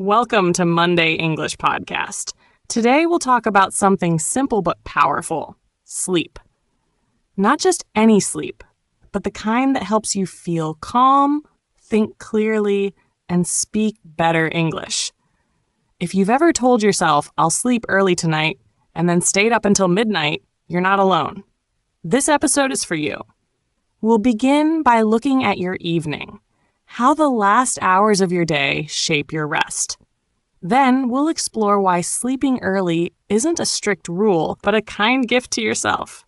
Welcome to Monday English Podcast. Today we'll talk about something simple but powerful, sleep. Not just any sleep, but the kind that helps you feel calm, think clearly, and speak better English. If you've ever told yourself, I'll sleep early tonight, and then stayed up until midnight, you're not alone. This episode is for you. We'll begin by looking at your evening, how the last hours of your day shape your rest. Then we'll explore why sleeping early isn't a strict rule, but a kind gift to yourself.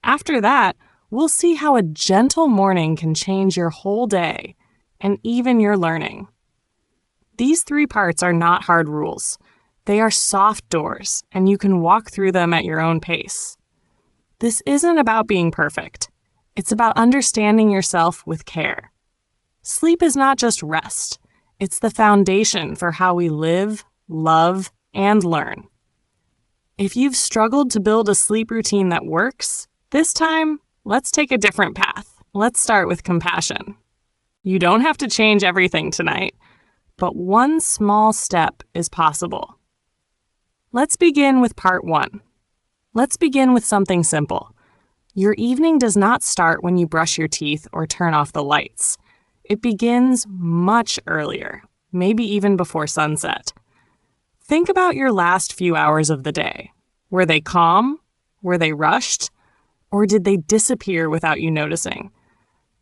After that, we'll see how a gentle morning can change your whole day, and even your learning. These 3 parts are not hard rules. They are soft doors, and you can walk through them at your own pace. This isn't about being perfect. It's about understanding yourself with care. Sleep is not just rest. It's the foundation for how we live, love, and learn. If you've struggled to build a sleep routine that works, this time, let's take a different path. Let's start with compassion. You don't have to change everything tonight, but one small step is possible. Let's begin with part 1. Let's begin with something simple. Your evening does not start when you brush your teeth or turn off the lights. It begins much earlier, maybe even before sunset. Think about your last few hours of the day. Were they calm? Were they rushed? Or did they disappear without you noticing?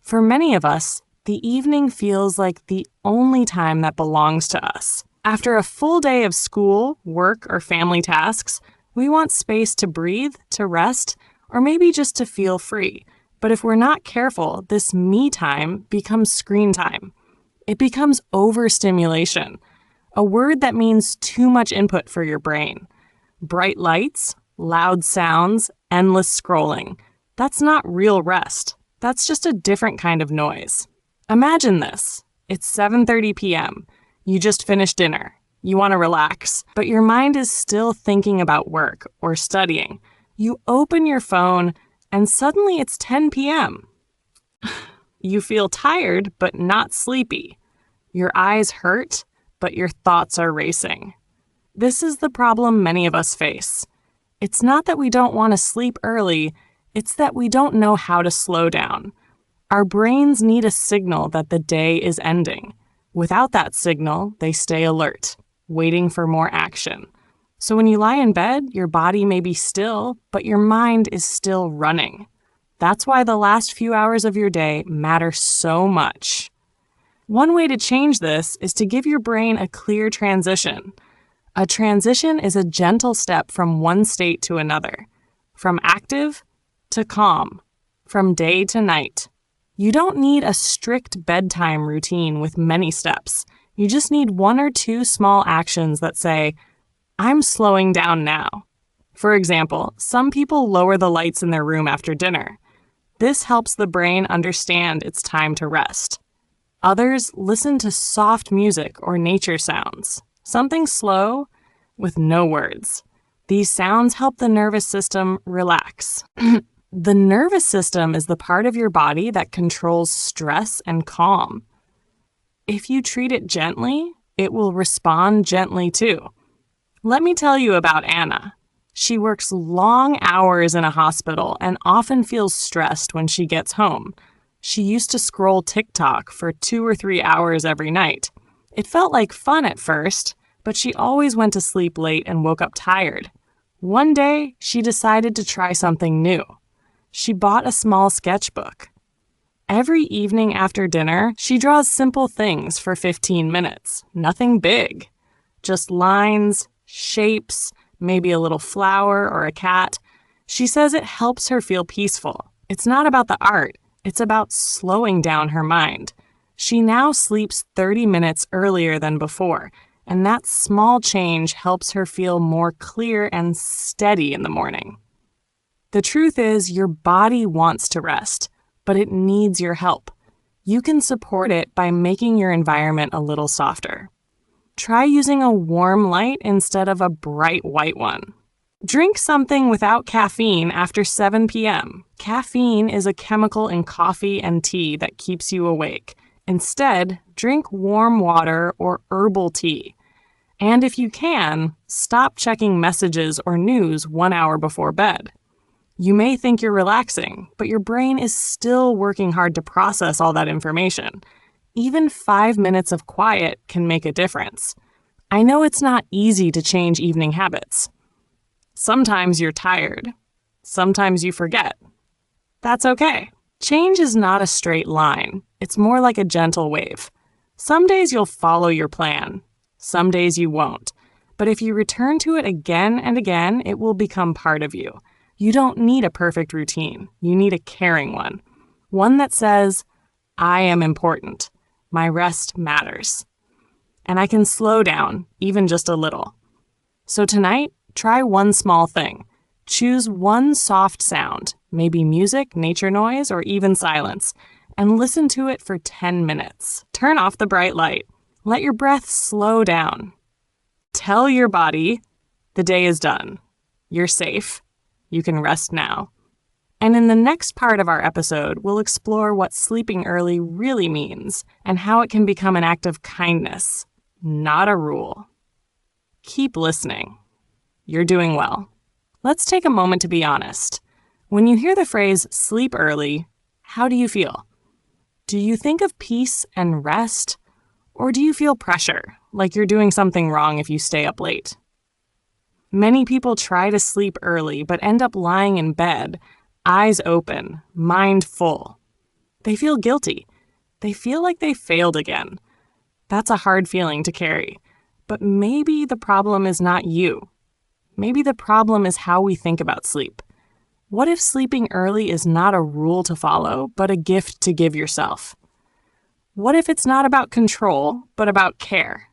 For many of us, the evening feels like the only time that belongs to us. After a full day of school, work, or family tasks, we want space to breathe, to rest, or maybe just to feel free. But if we're not careful, this me time becomes screen time. It becomes overstimulation, a word that means too much input for your brain. Bright lights, loud sounds, endless scrolling. That's not real rest. That's just a different kind of noise. Imagine this. It's 7:30 p.m. You just finished dinner. You want to relax, but your mind is still thinking about work or studying. You open your phone, and suddenly it's 10 p.m. You feel tired, but not sleepy. Your eyes hurt, but your thoughts are racing. This is the problem many of us face. It's not that we don't want to sleep early, it's that we don't know how to slow down. Our brains need a signal that the day is ending. Without that signal, they stay alert, waiting for more action. So when you lie in bed, your body may be still, but your mind is still running. That's why the last few hours of your day matter so much. One way to change this is to give your brain a clear transition. A transition is a gentle step from one state to another, from active to calm, from day to night. You don't need a strict bedtime routine with many steps. You just need 1 or 2 small actions that say, I'm slowing down now. For example, some people lower the lights in their room after dinner. This helps the brain understand it's time to rest. Others listen to soft music or nature sounds, something slow with no words. These sounds help the nervous system relax. The nervous system is the part of your body that controls stress and calm. If you treat it gently, it will respond gently too. Let me tell you about Anna. She works long hours in a hospital and often feels stressed when she gets home. She used to scroll TikTok for 2 or 3 hours every night. It felt like fun at first, but she always went to sleep late and woke up tired. One day, she decided to try something new. She bought a small sketchbook. Every evening after dinner, she draws simple things for 15 minutes. Nothing big. Just lines, shapes, maybe a little flower or a cat. She says it helps her feel peaceful. It's not about the art. It's about slowing down her mind. She now sleeps 30 minutes earlier than before, and that small change helps her feel more clear and steady in the morning. The truth is, your body wants to rest, but it needs your help. You can support it by making your environment a little softer. Try using a warm light instead of a bright white one. Drink something without caffeine after 7 p.m. Caffeine is a chemical in coffee and tea that keeps you awake. Instead, drink warm water or herbal tea. And if you can, stop checking messages or news 1 hour before bed. You may think you're relaxing, but your brain is still working hard to process all that information. Even 5 minutes of quiet can make a difference. I know it's not easy to change evening habits. Sometimes you're tired. Sometimes you forget. That's okay. Change is not a straight line. It's more like a gentle wave. Some days you'll follow your plan. Some days you won't. But if you return to it again and again, it will become part of you. You don't need a perfect routine. You need a caring one. One that says, I am important. My rest matters. And I can slow down, even just a little. So tonight, try one small thing. Choose one soft sound, maybe music, nature noise, or even silence, and listen to it for 10 minutes. Turn off the bright light. Let your breath slow down. Tell your body, the day is done. You're safe. You can rest now. And in the next part of our episode, we'll explore what sleeping early really means and how it can become an act of kindness, not a rule. Keep listening. You're doing well. Let's take a moment to be honest. When you hear the phrase sleep early, how do you feel? Do you think of peace and rest? Or do you feel pressure, like you're doing something wrong if you stay up late? Many people try to sleep early but end up lying in bed, eyes open, mind full. They feel guilty. They feel like they failed again. That's a hard feeling to carry. But maybe the problem is not you. Maybe the problem is how we think about sleep. What if sleeping early is not a rule to follow, but a gift to give yourself? What if it's not about control, but about care?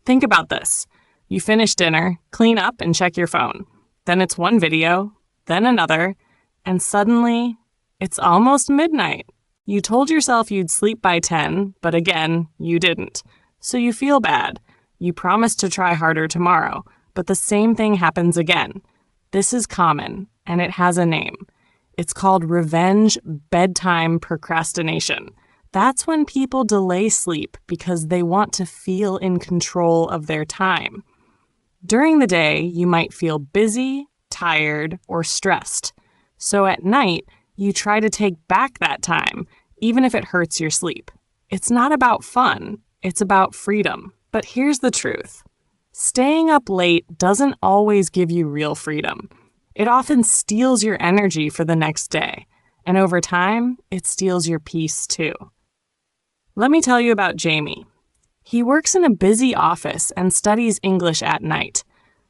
Think about this. You finish dinner, clean up, and check your phone. Then it's one video, then another, and suddenly, it's almost midnight. You told yourself you'd sleep by 10, but again, you didn't. So you feel bad. You promised to try harder tomorrow, but the same thing happens again. This is common, and it has a name. It's called revenge bedtime procrastination. That's when people delay sleep because they want to feel in control of their time. During the day, you might feel busy, tired, or stressed. So at night, you try to take back that time, even if it hurts your sleep. It's not about fun, it's about freedom. But here's the truth. Staying up late doesn't always give you real freedom. It often steals your energy for the next day. And over time, it steals your peace too. Let me tell you about Jamie. He works in a busy office and studies English at night.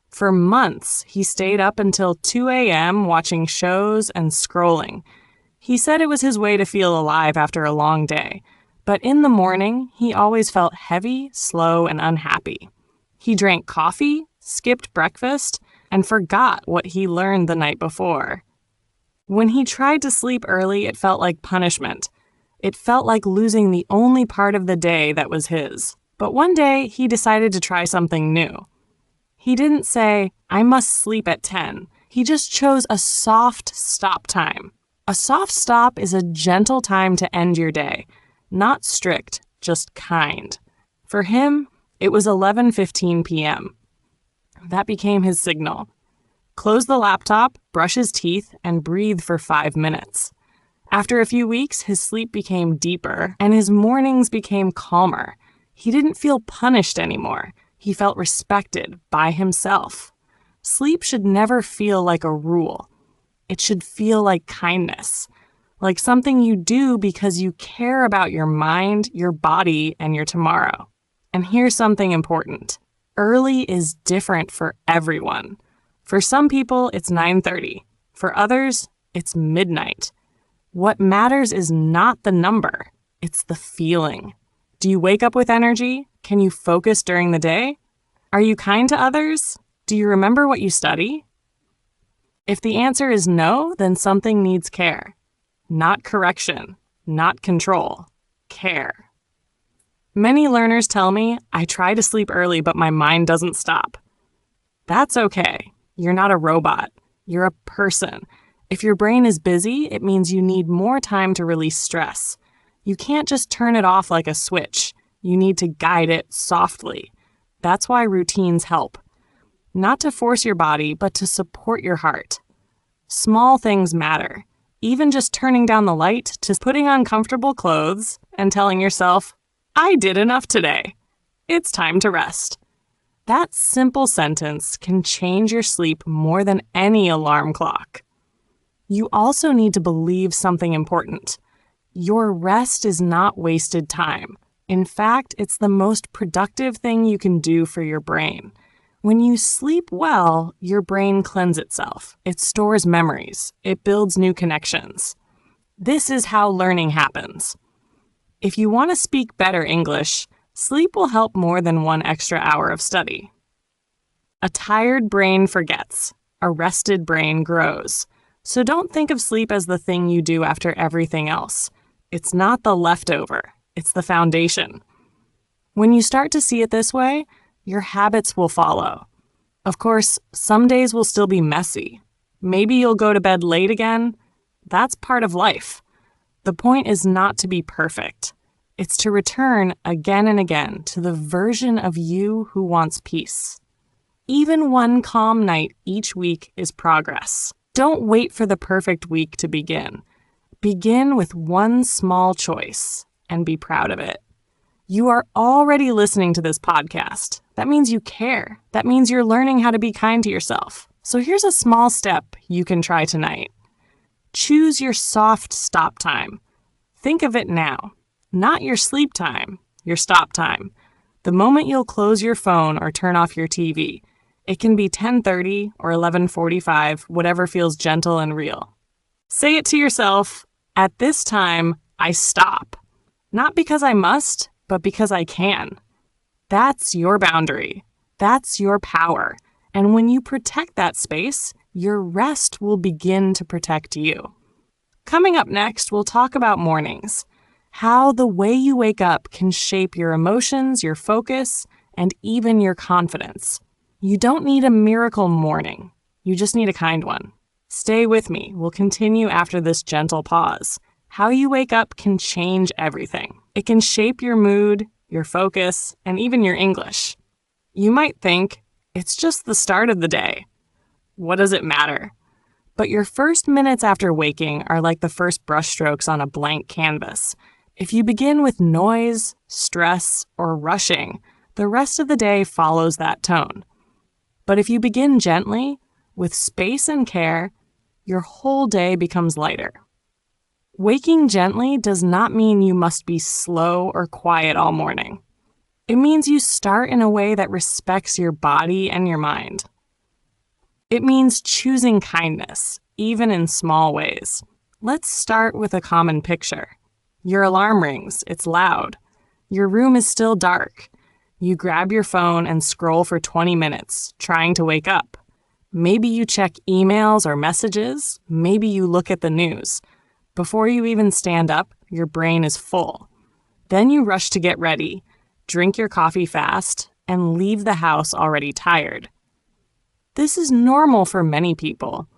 For months, he stayed up until 2 a.m. watching shows and scrolling. He said it was his way to feel alive after a long day. But in the morning, he always felt heavy, slow, and unhappy. He drank coffee, skipped breakfast, and forgot what he learned the night before. When he tried to sleep early, it felt like punishment. It felt like losing the only part of the day that was his. But one day, he decided to try something new. He didn't say, I must sleep at 10. He just chose a soft stop time. A soft stop is a gentle time to end your day. Not strict, just kind. For him, it was 11:15 p.m. That became his signal. Close the laptop, brush his teeth, and breathe for 5 minutes. After a few weeks, his sleep became deeper, and his mornings became calmer. He didn't feel punished anymore. He felt respected by himself. Sleep should never feel like a rule. It should feel like kindness, like something you do because you care about your mind, your body, and your tomorrow. And here's something important. Early is different for everyone. For some people, it's 9:30. For others, it's midnight. What matters is not the number, it's the feeling. Do you wake up with energy? Can you focus during the day? Are you kind to others? Do you remember what you study? If the answer is no, then something needs care. Not correction, not control, care. Many learners tell me, I try to sleep early, but my mind doesn't stop. That's okay. You're not a robot. You're a person. If your brain is busy, it means you need more time to release stress. You can't just turn it off like a switch. You need to guide it softly. That's why routines help. Not to force your body, but to support your heart. Small things matter. Even just turning down the light to putting on comfortable clothes and telling yourself, I did enough today. It's time to rest. That simple sentence can change your sleep more than any alarm clock. You also need to believe something important. Your rest is not wasted time. In fact, it's the most productive thing you can do for your brain. When you sleep well, your brain cleanses itself. It stores memories. It builds new connections. This is how learning happens. If you want to speak better English, sleep will help more than 1 extra hour of study. A tired brain forgets. A rested brain grows. So don't think of sleep as the thing you do after everything else. It's not the leftover. It's the foundation. When you start to see it this way, your habits will follow. Of course, some days will still be messy. Maybe you'll go to bed late again. That's part of life. The point is not to be perfect. It's to return again and again to the version of you who wants peace. Even one calm night each week is progress. Don't wait for the perfect week to begin. Begin with one small choice and be proud of it. You are already listening to this podcast. That means you care. That means you're learning how to be kind to yourself. So here's a small step you can try tonight. Choose your soft stop time. Think of it now. Not your sleep time, your stop time. The moment you'll close your phone or turn off your TV. It can be 10:30 or 11:45, whatever feels gentle and real. Say it to yourself, at this time, I stop. Not because I must, but because I can. That's your boundary. That's your power. And when you protect that space, your rest will begin to protect you. Coming up next, we'll talk about mornings. How the way you wake up can shape your emotions, your focus, and even your confidence. You don't need a miracle morning. You just need a kind one. Stay with me. We'll continue after this gentle pause. How you wake up can change everything. It can shape your mood, your focus, and even your English. You might think, it's just the start of the day. What does it matter? But your first minutes after waking are like the first brushstrokes on a blank canvas. If you begin with noise, stress, or rushing, the rest of the day follows that tone. But if you begin gently, with space and care, your whole day becomes lighter. Waking gently does not mean you must be slow or quiet all morning. It means you start in a way that respects your body and your mind. It means choosing kindness, even in small ways. Let's start with a common picture. Your alarm rings, it's loud. Your room is still dark. You grab your phone and scroll for 20 minutes, trying to wake up. Maybe you check emails or messages. Maybe you look at the news. Before you even stand up, your brain is full. Then you rush to get ready, drink your coffee fast, and leave the house already tired. This is normal for many people,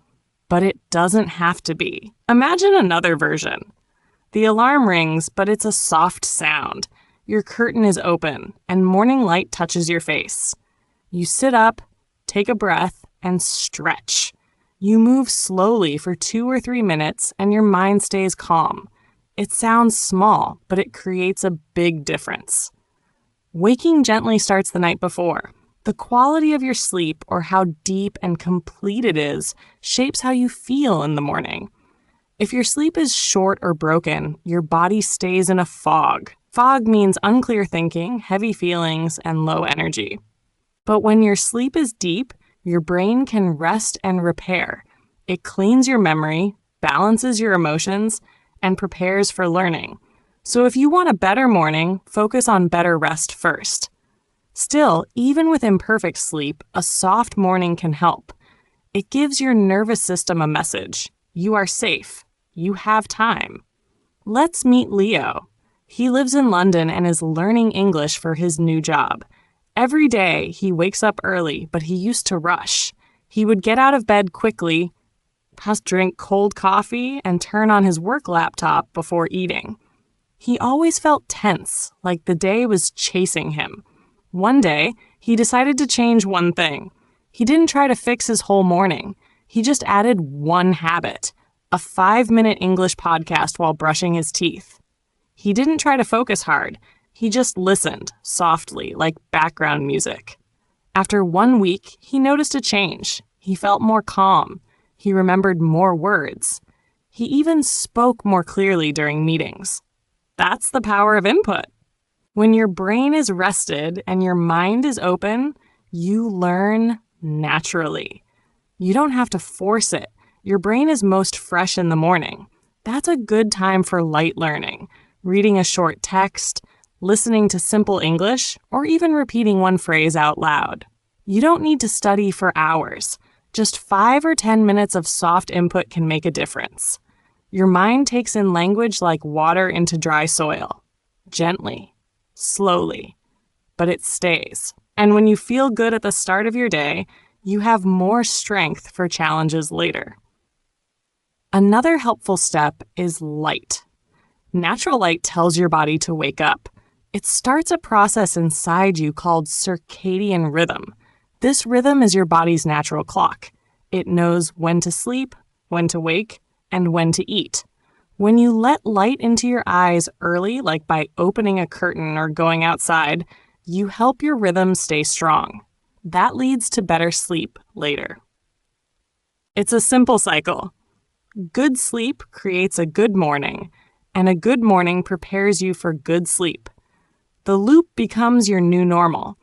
but it doesn't have to be. Imagine another version. The alarm rings, but it's a soft sound. Your curtain is open, and morning light touches your face. You sit up, take a breath, and stretch. You move slowly for 2 or 3 minutes, and your mind stays calm. It sounds small, but it creates a big difference. Waking gently starts the night before. The quality of your sleep, or how deep and complete it is, shapes how you feel in the morning. If your sleep is short or broken, your body stays in a fog. Fog means unclear thinking, heavy feelings, and low energy. But when your sleep is deep, your brain can rest and repair. It cleans your memory, balances your emotions, and prepares for learning. So if you want a better morning, focus on better rest first. Still, even with imperfect sleep, a soft morning can help. It gives your nervous system a message. You are safe. You have time. Let's meet Leo. He lives in London and is learning English for his new job. Every day, he wakes up early, but he used to rush. He would get out of bed quickly, drink cold coffee, and turn on his work laptop before eating. He always felt tense, like the day was chasing him. One day, he decided to change one thing. He didn't try to fix his whole morning. He just added one habit, a 5-minute English podcast while brushing his teeth. He didn't try to focus hard. He just listened, softly, like background music. After 1 week, he noticed a change. He felt more calm. He remembered more words. He even spoke more clearly during meetings. That's the power of input. When your brain is rested and your mind is open, you learn naturally. You don't have to force it. Your brain is most fresh in the morning. That's a good time for light learning, reading a short text, listening to simple English, or even repeating one phrase out loud. You don't need to study for hours. Just 5 or 10 minutes of soft input can make a difference. Your mind takes in language like water into dry soil. Gently, slowly, but it stays. And when you feel good at the start of your day, you have more strength for challenges later. Another helpful step is light. Natural light tells your body to wake up. It starts a process inside you called circadian rhythm. This rhythm is your body's natural clock. It knows when to sleep, when to wake, and when to eat. When you let light into your eyes early, like by opening a curtain or going outside, you help your rhythm stay strong. That leads to better sleep later. It's a simple cycle. Good sleep creates a good morning, and a good morning prepares you for good sleep. The loop becomes your new normal.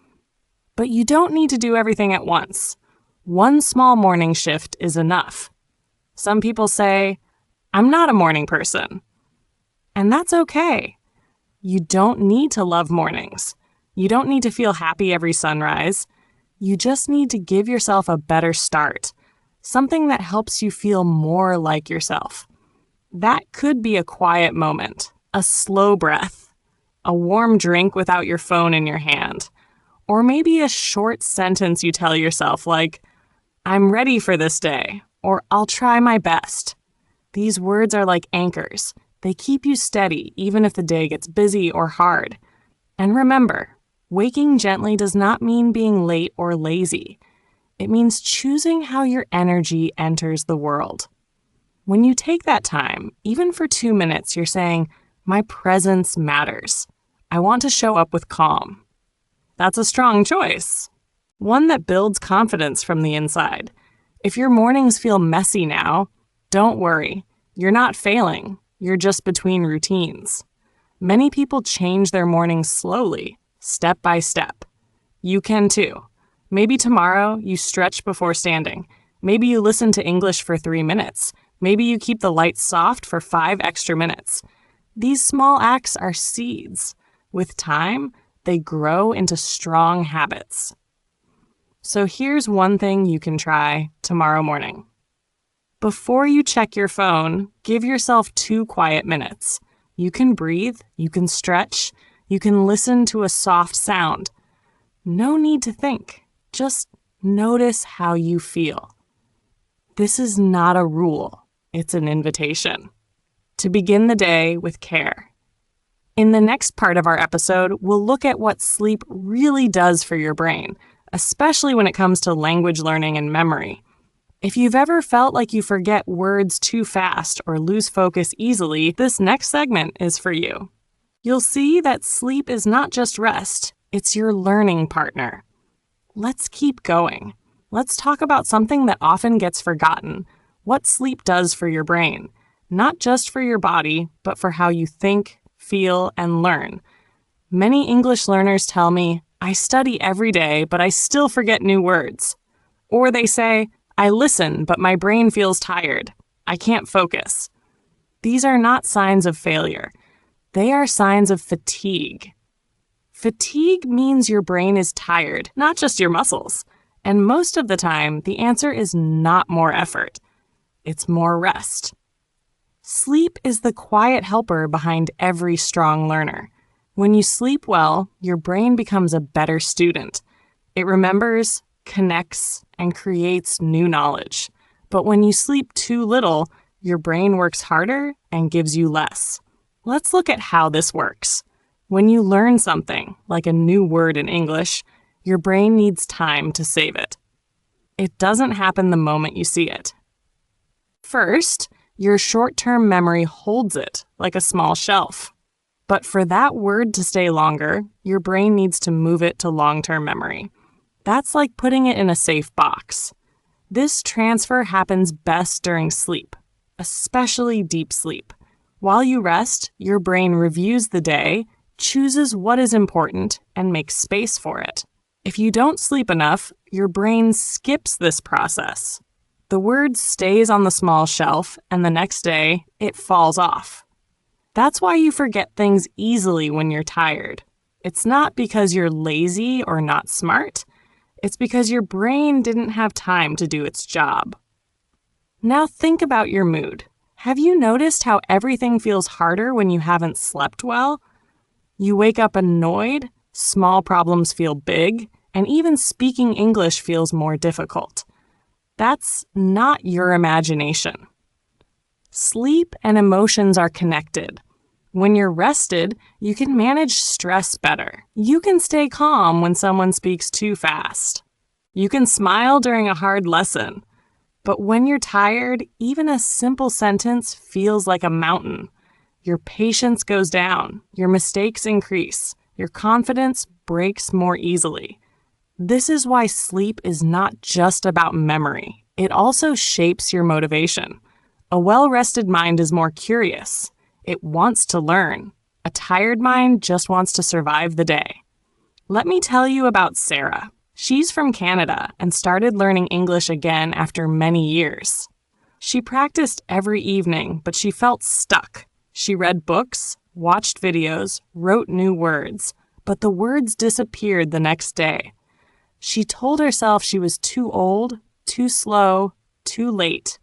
But you don't need to do everything at once. One small morning shift is enough. Some people say, "I'm not a morning person." And that's okay. You don't need to love mornings. You don't need to feel happy every sunrise. You just need to give yourself a better start, something that helps you feel more like yourself. That could be a quiet moment, a slow breath, a warm drink without your phone in your hand, or maybe a short sentence you tell yourself like, "I'm ready for this day," or "I'll try my best." These words are like anchors. They keep you steady even if the day gets busy or hard. And remember, waking gently does not mean being late or lazy. It means choosing how your energy enters the world. When you take that time, even for 2 minutes, you're saying, "My presence matters. I want to show up with calm." That's a strong choice, one that builds confidence from the inside. If your mornings feel messy now, don't worry. You're not failing. You're just between routines. Many people change their mornings slowly, step by step. You can too. Maybe tomorrow you stretch before standing. Maybe you listen to English for 3 minutes. Maybe you keep the lights soft for 5 extra minutes. These small acts are seeds. With time, they grow into strong habits. So here's one thing you can try tomorrow morning. Before you check your phone, give yourself 2 quiet minutes. You can breathe, you can stretch, you can listen to a soft sound. No need to think. Just notice how you feel. This is not a rule. It's an invitation to begin the day with care. In the next part of our episode, we'll look at what sleep really does for your brain, especially when it comes to language learning and memory. If you've ever felt like you forget words too fast or lose focus easily, this next segment is for you. You'll see that sleep is not just rest, it's your learning partner. Let's keep going. Let's talk about something that often gets forgotten, what sleep does for your brain, not just for your body, but for how you think, feel, and learn. Many English learners tell me, "I study every day, but I still forget new words." Or they say, "I listen, but my brain feels tired. I can't focus." These are not signs of failure. They are signs of fatigue. Fatigue means your brain is tired, not just your muscles. And most of the time, the answer is not more effort. It's more rest. Sleep is the quiet helper behind every strong learner. When you sleep well, your brain becomes a better student. It remembers, connects, and creates new knowledge. But when you sleep too little, your brain works harder and gives you less. Let's look at how this works. When you learn something, like a new word in English, your brain needs time to save it. It doesn't happen the moment you see it. First, your short-term memory holds it like a small shelf. But for that word to stay longer, your brain needs to move it to long-term memory. That's like putting it in a safe box. This transfer happens best during sleep, especially deep sleep. While you rest, your brain reviews the day, chooses what is important, and makes space for it. If you don't sleep enough, your brain skips this process. The word stays on the small shelf, and the next day, it falls off. That's why you forget things easily when you're tired. It's not because you're lazy or not smart. It's because your brain didn't have time to do its job. Now think about your mood. Have you noticed how everything feels harder when you haven't slept well? You wake up annoyed, small problems feel big, and even speaking English feels more difficult. That's not your imagination. Sleep and emotions are connected. When you're rested, you can manage stress better. You can stay calm when someone speaks too fast. You can smile during a hard lesson. But when you're tired, even a simple sentence feels like a mountain. Your patience goes down, your mistakes increase, your confidence breaks more easily. This is why sleep is not just about memory. It also shapes your motivation. A well-rested mind is more curious. It wants to learn. A tired mind just wants to survive the day. Let me tell you about Sarah. She's from Canada and started learning English again after many years. She practiced every evening, but she felt stuck. She read books, watched videos, wrote new words, but the words disappeared the next day. She told herself she was too old, too slow, too late.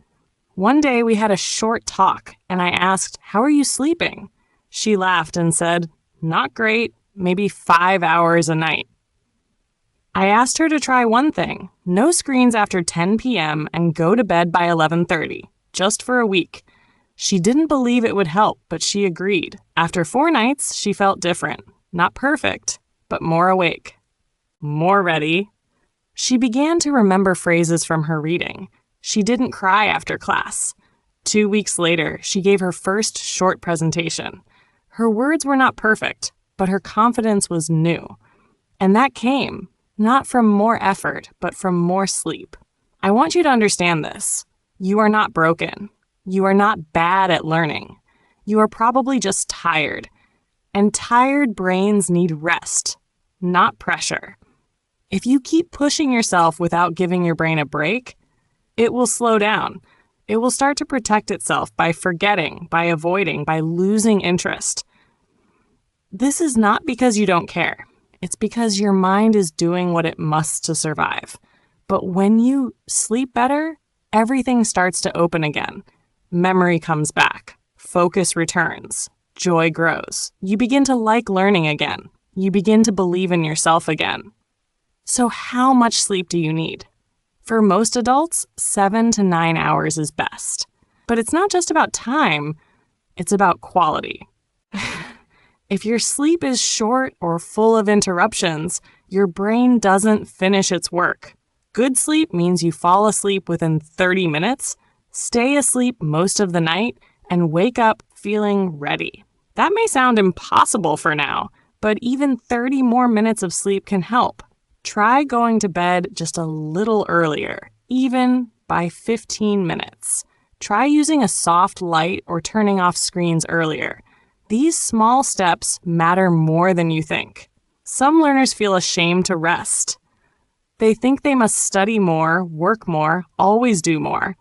One day we had a short talk, and I asked, "How are you sleeping?" She laughed and said, "Not great, maybe 5 hours a night." I asked her to try one thing, no screens after 10 p.m. and go to bed by 11:30, just for a week. She didn't believe it would help, but she agreed. After 4 nights, she felt different. Not perfect, but more awake. More ready. She began to remember phrases from her reading. She didn't cry after class. 2 weeks later, she gave her first short presentation. Her words were not perfect, but her confidence was new. And that came, not from more effort, but from more sleep. I want you to understand this. You are not broken. You are not bad at learning. You are probably just tired. And tired brains need rest, not pressure. If you keep pushing yourself without giving your brain a break, it will slow down. It will start to protect itself by forgetting, by avoiding, by losing interest. This is not because you don't care. It's because your mind is doing what it must to survive. But when you sleep better, everything starts to open again. Memory comes back. Focus returns. Joy grows. You begin to like learning again. You begin to believe in yourself again. So how much sleep do you need? For most adults, 7 to 9 hours is best. But it's not just about time, it's about quality. If your sleep is short or full of interruptions, your brain doesn't finish its work. Good sleep means you fall asleep within 30 minutes, stay asleep most of the night, and wake up feeling ready. That may sound impossible for now, but even 30 more minutes of sleep can help. Try going to bed just a little earlier, even by 15 minutes. Try using a soft light or turning off screens earlier. These small steps matter more than you think. Some learners feel ashamed to rest. They think they must study more, work more, always do more.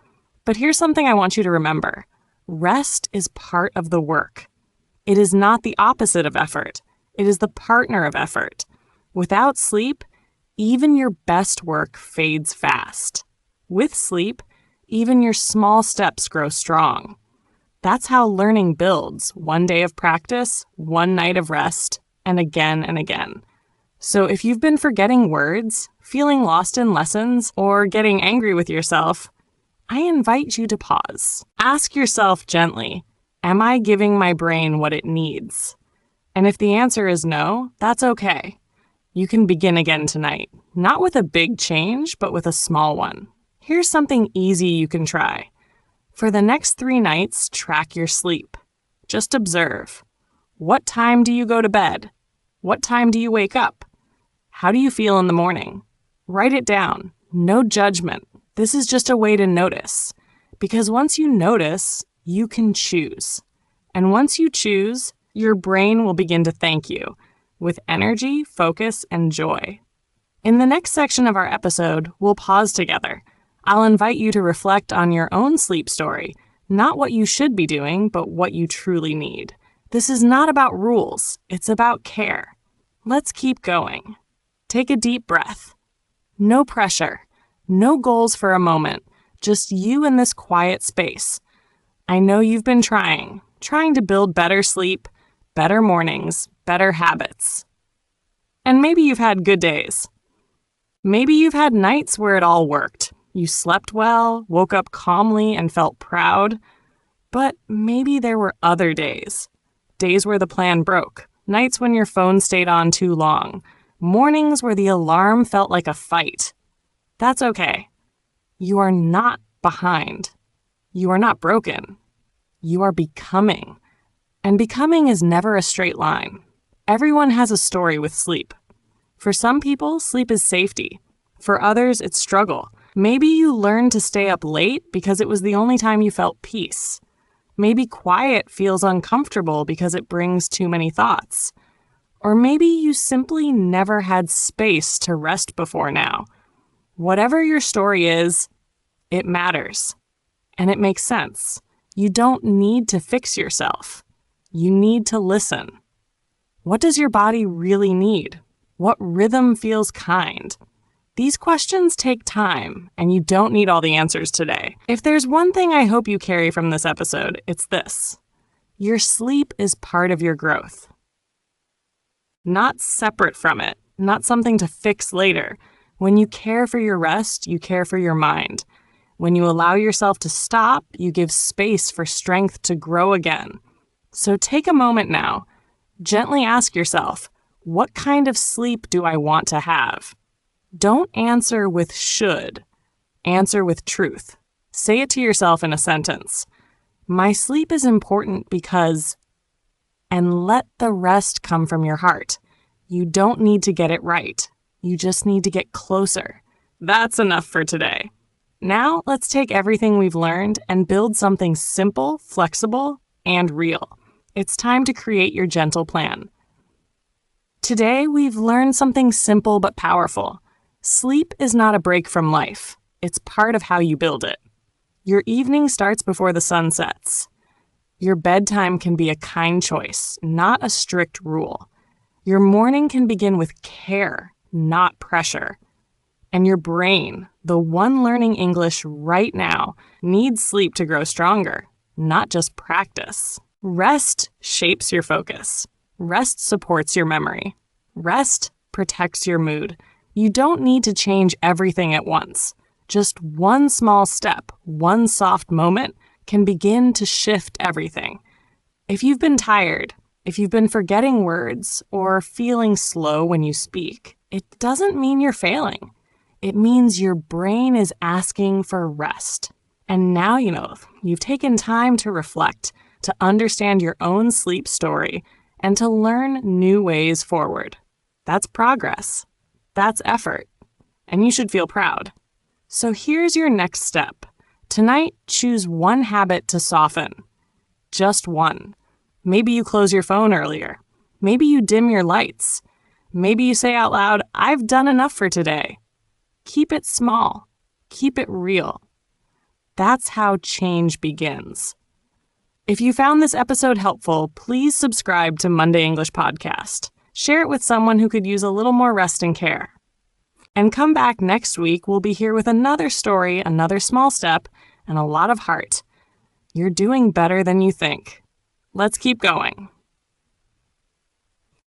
But here's something I want you to remember. Rest is part of the work. It is not the opposite of effort. It is the partner of effort. Without sleep, even your best work fades fast. With sleep, even your small steps grow strong. That's how learning builds, one day of practice, one night of rest, and again. So if you've been forgetting words, feeling lost in lessons, or getting angry with yourself, I invite you to pause. Ask yourself gently, Am I giving my brain what it needs? And if the answer is no, that's okay. You can begin again tonight, not with a big change, but with a small one. Here's something easy you can try. For the next 3 nights, track your sleep. Just observe. What time do you go to bed? What time do you wake up? How do you feel in the morning? Write it down. No judgment. This is just a way to notice. Because once you notice, you can choose. And once you choose, your brain will begin to thank you with energy, focus, and joy. In the next section of our episode, we'll pause together. I'll invite you to reflect on your own sleep story, not what you should be doing, but what you truly need. This is not about rules, it's about care. Let's keep going. Take a deep breath. No pressure, no goals for a moment, just you in this quiet space. I know you've been trying to build better sleep, better mornings, better habits. And maybe you've had good days. Maybe you've had nights where it all worked. You slept well, woke up calmly, and felt proud. But maybe there were other days. Days where the plan broke. Nights when your phone stayed on too long. Mornings where the alarm felt like a fight. That's okay. You are not behind. You are not broken. You are becoming. And becoming is never a straight line. Everyone has a story with sleep. For some people, sleep is safety. For others, it's struggle. Maybe you learned to stay up late because it was the only time you felt peace. Maybe quiet feels uncomfortable because it brings too many thoughts. Or maybe you simply never had space to rest before now. Whatever your story is, it matters. And it makes sense. You don't need to fix yourself. You need to listen. What does your body really need? What rhythm feels kind? These questions take time, and you don't need all the answers today. If there's one thing I hope you carry from this episode, it's this. Your sleep is part of your growth. Not separate from it, not something to fix later. When you care for your rest, you care for your mind. When you allow yourself to stop, you give space for strength to grow again. So take a moment now. Gently ask yourself, what kind of sleep do I want to have? Don't answer with should. Answer with truth. Say it to yourself in a sentence. My sleep is important because... And let the rest come from your heart. You don't need to get it right. You just need to get closer. That's enough for today. Now, let's take everything we've learned and build something simple, flexible, and real. It's time to create your gentle plan. Today, we've learned something simple but powerful. Sleep is not a break from life. It's part of how you build it. Your evening starts before the sun sets. Your bedtime can be a kind choice, not a strict rule. Your morning can begin with care, not pressure. And your brain, the one learning English right now, needs sleep to grow stronger, not just practice. Rest shapes your focus. Rest supports your memory. Rest protects your mood. You don't need to change everything at once. Just one small step, one soft moment can begin to shift everything. If you've been tired, if you've been forgetting words or feeling slow when you speak, it doesn't mean you're failing. It means your brain is asking for rest. And now you've taken time to reflect, to understand your own sleep story, and to learn new ways forward. That's progress. That's effort. And you should feel proud. So here's your next step. Tonight, choose one habit to soften. Just one. Maybe you close your phone earlier. Maybe you dim your lights. Maybe you say out loud, I've done enough for today. Keep it small. Keep it real. That's how change begins. If you found this episode helpful, please subscribe to Monday English Podcast. Share it with someone who could use a little more rest and care. And come back next week. We'll be here with another story, another small step, and a lot of heart. You're doing better than you think. Let's keep going.